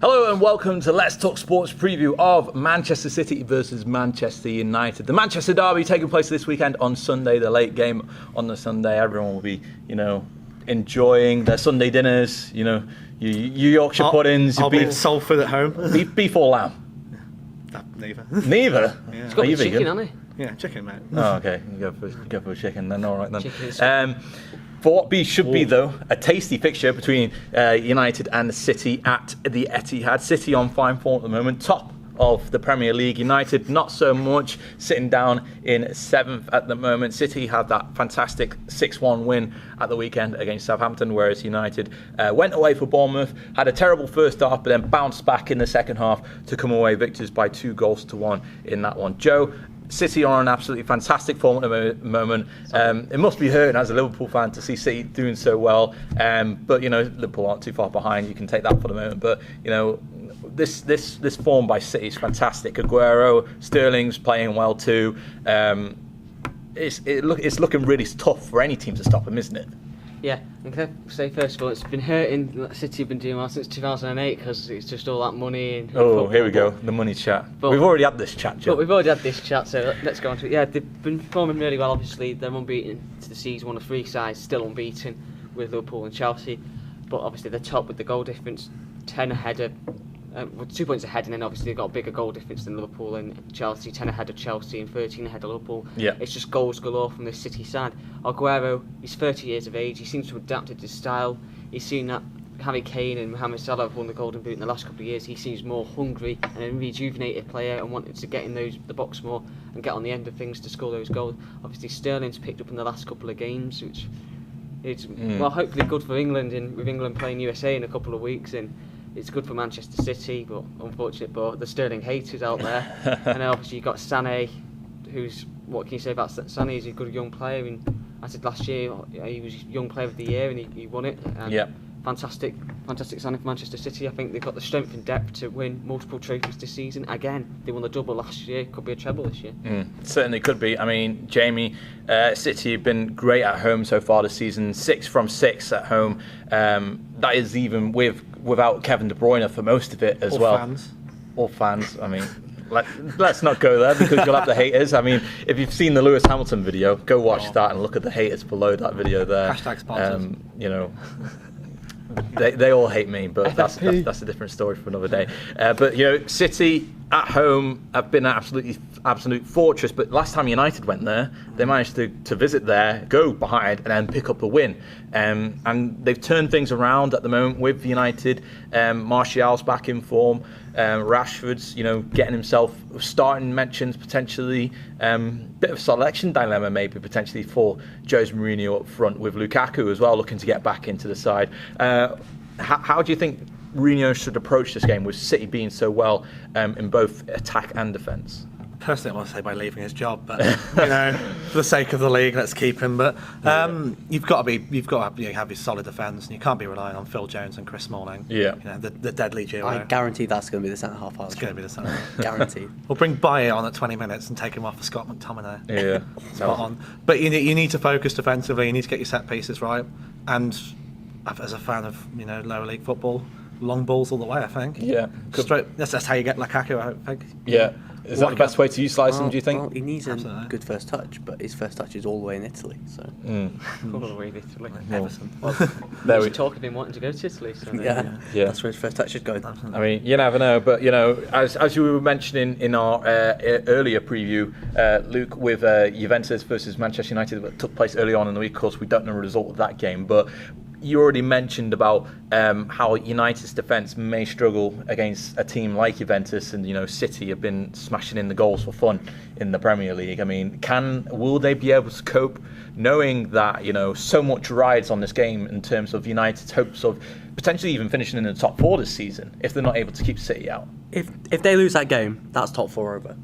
Hello and welcome to Let's Talk Sports preview of Manchester City versus Manchester United. The Manchester derby taking place this weekend on Sunday, the late game on the Sunday. Everyone will be, enjoying their Sunday dinners, your Yorkshire puddings. I'll be in Salford at home. Beef or lamb? Neither. Neither? Yeah. It's got the chicken, hasn't it? Yeah, chicken, mate. Oh, okay. You go for chicken then. All right then. For what should be, though, a tasty fixture between United and City at the Etihad. City on fine form at the moment, top of the Premier League. United not so much, sitting down in 7th at the moment. City had that fantastic 6-1 win at the weekend against Southampton, whereas United went away for Bournemouth, had a terrible first half, but then bounced back in the second half to come away victors by 2-1 in that one. Joe, City are on absolutely fantastic form at the moment. It must be hurting as a Liverpool fan to see City doing so well. But Liverpool aren't too far behind. You can take that for the moment. But this form by City is fantastic. Aguero, Sterling's playing well too. It's looking really tough for any team to stop him, isn't it? Yeah, and can I say first of all, it's been hurting. City have been doing well since 2008 because it's just all that money. And football. Here we go, the money chat. But we've already had this chat, Joe. But we've already had this chat, so let's go on to it. Yeah, they've been performing really well. Obviously, they're unbeaten to the season. One of 3 sides still unbeaten with Liverpool and Chelsea. But obviously, they're top with the goal difference, 10 ahead of. 2 points ahead, and then obviously they've got a bigger goal difference than Liverpool and Chelsea, 10 ahead of Chelsea and 13 ahead of Liverpool. Yeah. It's just goals galore from this City side. Aguero, he's 30 years of age, he seems to have adapted his style. He's seen that Harry Kane and Mohamed Salah have won the Golden Boot in the last couple of years. He seems more hungry and a rejuvenated player and wanted to get in the box more and get on the end of things to score those goals. Obviously Sterling's picked up in the last couple of games, which is hopefully good for England, and with England playing USA in a couple of weeks, and it's good for Manchester City, but unfortunate for the Sterling haters out there. And then obviously you've got Sané, what can you say about Sané? He's a good young player, and I said last year he was Young Player of the Year and he won it. Yeah. Fantastic signing for Manchester City. I think they've got the strength and depth to win multiple trophies this season. Again, they won the double last year, could be a treble this year. Certainly could be. I mean, Jamie, City have been great at home so far this season, 6 from 6 at home. That is even without Kevin De Bruyne for most of it as well. All fans. I mean, let's not go there because you'll have the haters. I mean, if you've seen the Lewis Hamilton video, go watch that and look at the haters below that video there. #sponsors. They all hate me, but that's a different story for another day. But City at home have been an absolute fortress. But last time United went there, they managed to visit there, go behind, and then pick up a win. And they've turned things around at the moment with United. Martial's back in form. Rashford's, getting himself starting mentions potentially. Bit of selection dilemma maybe potentially for Jose Mourinho up front with Lukaku as well, looking to get back into the side. How do you think Mourinho should approach this game with City being so well in both attack and defence? Personally, I want to say by leaving his job, but for the sake of the league, let's keep him. But you've got to have his solid defence, and you can't be relying on Phil Jones and Chris Smalling. Yeah, the deadly duo. I guarantee that's going to be the centre half. It's going to be the centre half. Guaranteed. We'll bring Bayer on at 20 minutes and take him off for Scott McTominay. Yeah, spot on. But you need to focus defensively. You need to get your set pieces right. And as a fan of lower league football, long balls all the way. I think. Yeah, that's how you get Lukaku. I think. Yeah. Is that the best way to utilise him, do you think? Well, he needs a good first touch, but his first touch is all the way in Italy. So All the way in Italy. Everton. There's talk of him wanting to go to Italy. So yeah, that's where his first touch is going. I mean, you never know, but as you were mentioning in our earlier preview, Luke, with Juventus versus Manchester United that took place early on in the week. Of course, we don't know the result of that game, but you already mentioned about how United's defence may struggle against a team like Juventus, and City have been smashing in the goals for fun in the Premier League. I mean, will they be able to cope, knowing that so much rides on this game in terms of United's hopes of potentially even finishing in the top 4 this season if they're not able to keep City out? If they lose that game, that's top 4 over.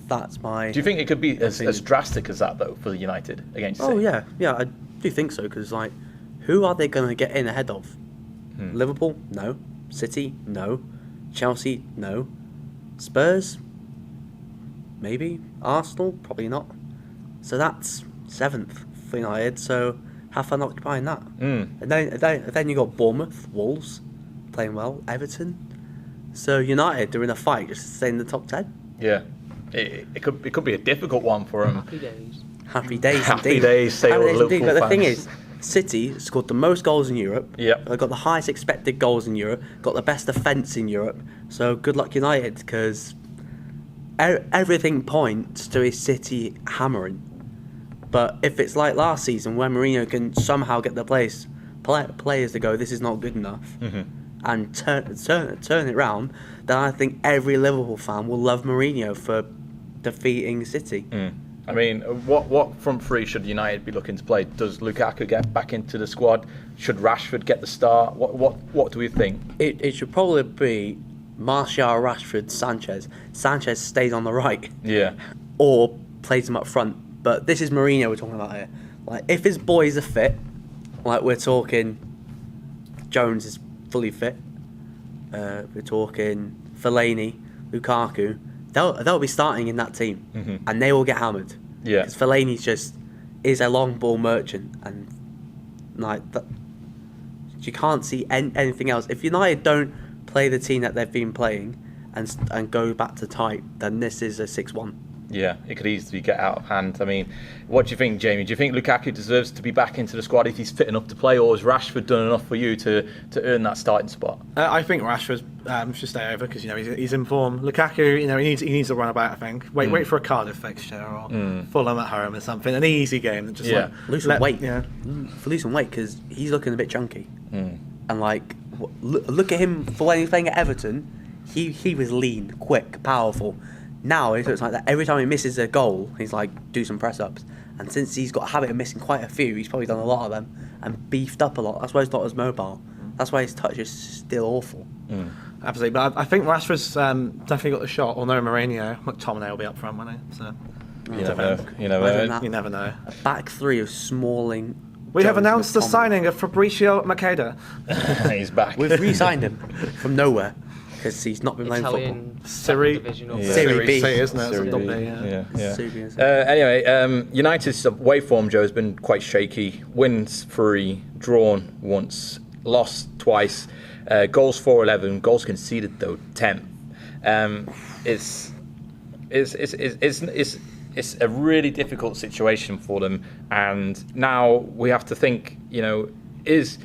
That's my. Do you think it could be as drastic as that though for United against City? Oh yeah, I do think so, because who are they going to get in ahead of? Liverpool? No. City? No. Chelsea? No. Spurs? Maybe. Arsenal? Probably not. So that's 7th for United, so have fun occupying that. And then you got Bournemouth, Wolves, playing well. Everton. So United, they're in a fight just to stay in the top 10. Yeah. It could be a difficult one for them. Happy days. Happy days Happy indeed. days, say all the Liverpool But the thing fans. is, City scored the most goals in Europe. Yep. They've got the highest expected goals in Europe. Got the best defence in Europe. So good luck United, because everything points to a City hammering. But if it's like last season, where Mourinho can somehow get the players to go, this is not good enough, and turn it round, then I think every Liverpool fan will love Mourinho for defeating City. I mean, what front three should United be looking to play? Does Lukaku get back into the squad? Should Rashford get the start? What do we think? It should probably be Martial, Rashford, Sanchez. Sanchez stays on the right. Yeah. Or plays him up front. But this is Mourinho we're talking about here. Like, if his boys are fit, like we're talking Jones is fully fit, we're talking Fellaini, Lukaku, they'll be starting in that team, and they will get hammered. Yeah. Because Fellaini is a long ball merchant, and like that, you can't see anything else. If United don't play the team that they've been playing and go back to type, then this is a 6-1. Yeah, it could easily get out of hand. I mean, what do you think, Jamie? Do you think Lukaku deserves to be back into the squad if he's fit enough to play, or has Rashford done enough for you to earn that starting spot? I think Rashford should stay over because he's in form. Lukaku, he needs to run about. I think wait for a Cardiff fixture or Fulham at home or something. An easy game. Just lose some weight. Yeah, lose some weight because he's looking a bit chunky. And like, look at him for when he was playing at Everton. He was lean, quick, powerful. Now it looks like that every time he misses a goal, he's like, do some press ups. And since he's got a habit of missing quite a few, he's probably done a lot of them and beefed up a lot. That's why he's not as mobile. That's why his touch is still awful. Absolutely, but I think Rashford's definitely got the shot. Although Mourinho, McTominay will be up front, won't he? So You never know. you never know. A back three of Smalling. We have Jones, announced the McTominay. signing of Fabricio Makeda. He's back. We've re-signed him from nowhere because he's not been playing football. Italian Serie- division or Yeah. Serie B. isn't it? Serie It's a B. double B, yeah. Serious. Anyway, United's away form, Joe, has been quite shaky. Wins 3, drawn once, lost twice. Goals 4-11, goals conceded though 10. It's a really difficult situation for them, and now we have to think, is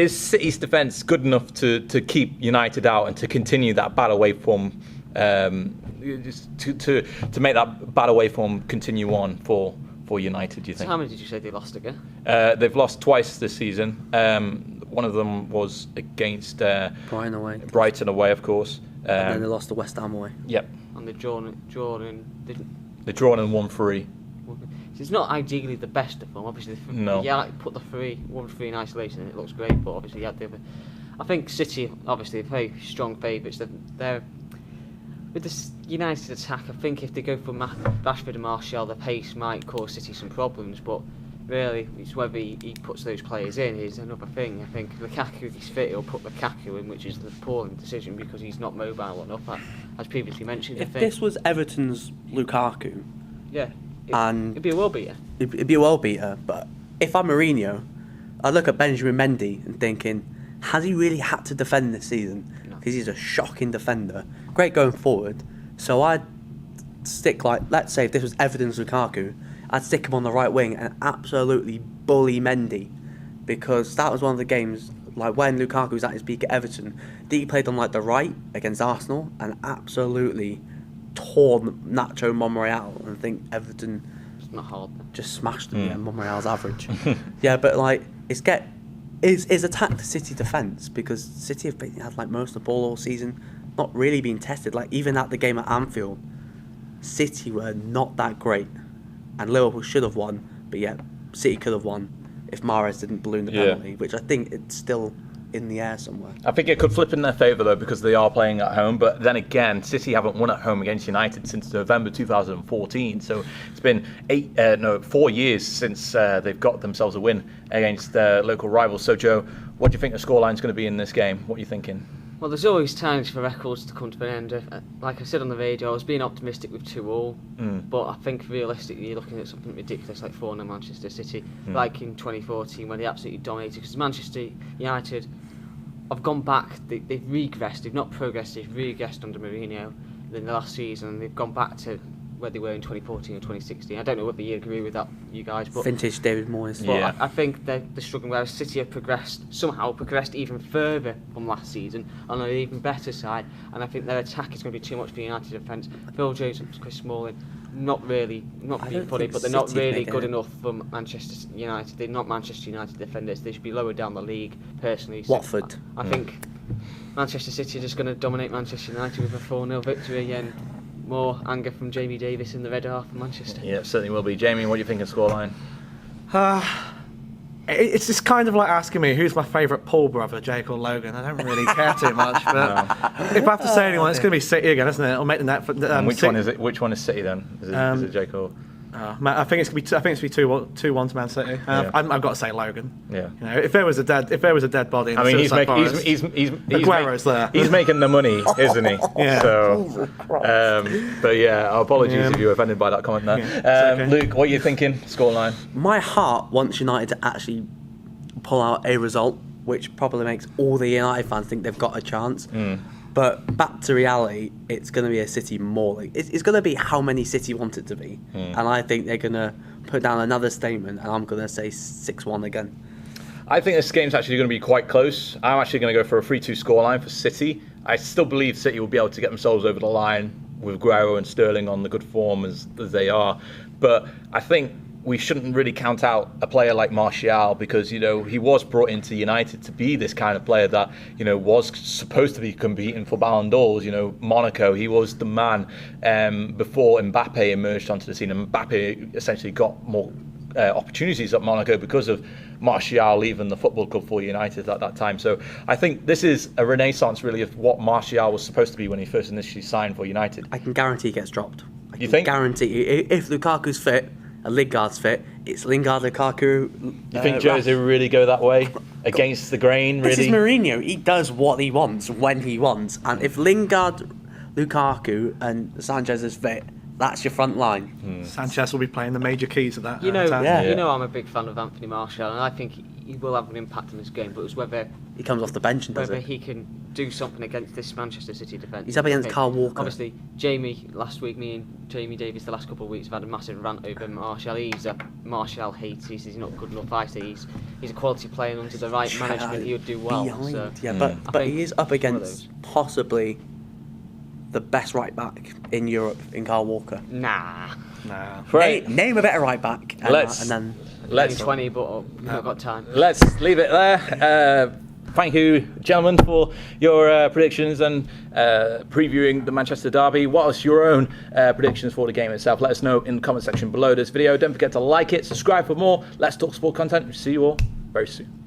City's defence good enough to keep United out and to continue that bad away form, to make that bad away form continue on for United, do you So think? how many did you say they lost again? They've lost twice this season. One of them was against Brighton away. Brighton away, of course. And then they lost to West Ham away. Yep. And the Jordan didn't. They're drawn and won 3. It's not ideally the best of them, obviously. No. Yeah, put the 1-3 in isolation, and it looks great. But obviously, you had the other. I think City, obviously, are very strong favourites. They're with this United attack. I think if they go for Rashford and Martial, the pace might cause City some problems. But really, it's whether he puts those players in is another thing. I think Lukaku, if he's fit, he'll put Lukaku in, which is the appalling decision because he's not mobile enough, as previously mentioned. If this was Everton's Lukaku, yeah, and it'd be a world beater. it'd be a well beater. But if I'm Mourinho, I look at Benjamin Mendy and thinking, has he really had to defend this season? No. Because he's a shocking defender, great going forward. So I'd stick let's say if this was Everton's Lukaku, I'd stick him on the right wing and absolutely bully Mendy, because that was one of the games like when Lukaku was at his peak at Everton. He played on the right against Arsenal and absolutely tore Nacho Monreal, and I think Everton It's not hard. just smashed them. Yeah, Monreal's average. Yeah, but is attack the City defence, because City have had most of the ball all season, not really been tested. Even at the game at Anfield, City were not that great, and Liverpool should have won. But yeah, City could have won if Mahrez didn't balloon the penalty, which I think it's still in the air somewhere. I think it could flip in their favour though, because they are playing at home. But then again, City haven't won at home against United since November 2014. So it's been 4 years since they've got themselves a win against local rivals. So Joe, what do you think the scoreline's going to be in this game? What are you thinking? Well, there's always times for records to come to an end. Like I said on the radio, I was being optimistic with 2-2, but I think realistically you're looking at something ridiculous like 4-0 Manchester City, like in 2014 when they absolutely dominated. Because Manchester United I've gone back. They've regressed. They've not progressed. They've regressed under Mourinho in the last season. And they've gone back to where they were in 2014 or 2016. I don't know whether you agree with that, you guys. But Vintage David Moyes. But I think they're struggling, whereas City have somehow progressed even further from last season on an even better side. And I think their attack is going to be too much for United defence. Phil Jones and Chris Smalling, not being funny, but they're not really good enough for Manchester United. They're not Manchester United defenders. They should be lower down the league, personally. So Watford. I think Manchester City are just going to dominate Manchester United with a 4-0 victory, and more anger from Jamie Davis in the red half of Manchester. Yeah, it certainly will be. Jamie, what do you think of scoreline? It's just kind of like asking me who's my favourite Paul brother, Jake or Logan. I don't really care too much, but if I have to say anyone, it's going to be City again, isn't it? It'll make the net. Which one is it? Which one is City then? Is it Jake or? I think it's going to be 2-1 to Man City. I've got to say Logan. Yeah. You know, if there was a dead body, in I mean, he's Aguero's there. He's making the money, isn't he? Yeah. So, but yeah, apologies if you were offended by that comment there. Okay. Luke, what are you thinking? Scoreline. My heart wants United to actually pull out a result, which probably makes all the United fans think they've got a chance. But back to reality, it's going to be a City mauling. It's going to be how many City want it to be. And I think they're going to put down another statement, and I'm going to say 6-1 again. I think this game's actually going to be quite close. I'm actually going to go for a 3-2 scoreline for City. I still believe City will be able to get themselves over the line with Aguero and Sterling on the good form as they are. But I think we shouldn't really count out a player like Martial, because, you know, he was brought into United to be this kind of player that, you know, was supposed to be competing for Ballon d'Ors. You know, Monaco, he was the man before Mbappe emerged onto the scene. And Mbappe essentially got more opportunities at Monaco because of Martial leaving the football club for United at that time. So I think this is a renaissance, really, of what Martial was supposed to be when he first initially signed for United. I can guarantee he gets dropped. You think? Guarantee. If Lukaku's fit, and Lingard's fit, it's Lingard, Lukaku. You think Jose will really go that way against the grain? Really, this is Mourinho. He does what he wants when he wants, and if Lingard, Lukaku, and Sanchez is fit, that's your front line. Sanchez will be playing the major keys of that. You know, attack. you know, I'm a big fan of Anthony Martial, and I think he will have an impact in this game. But it's whether he comes off the bench and does whether it. he can do something against this Manchester City defence. He's up against Kyle Walker. Obviously, Jamie last week, me and Jamie Davis the last couple of weeks have had a massive rant over Martial. He's a Martial hater. He's not good enough. I say he's a quality player, and under the right management he would do well. Behind, so, but he is up against possibly the best right back in Europe in Kyle Walker. Nah. Right. Name a better right back. Let's 20, but we've not got time. Let's leave it there. Thank you, gentlemen, for your predictions and previewing the Manchester derby. What are your own predictions for the game itself? Let us know in the comment section below this video. Don't forget to like it, subscribe for more Let's Talk Sport content. We'll see you all very soon.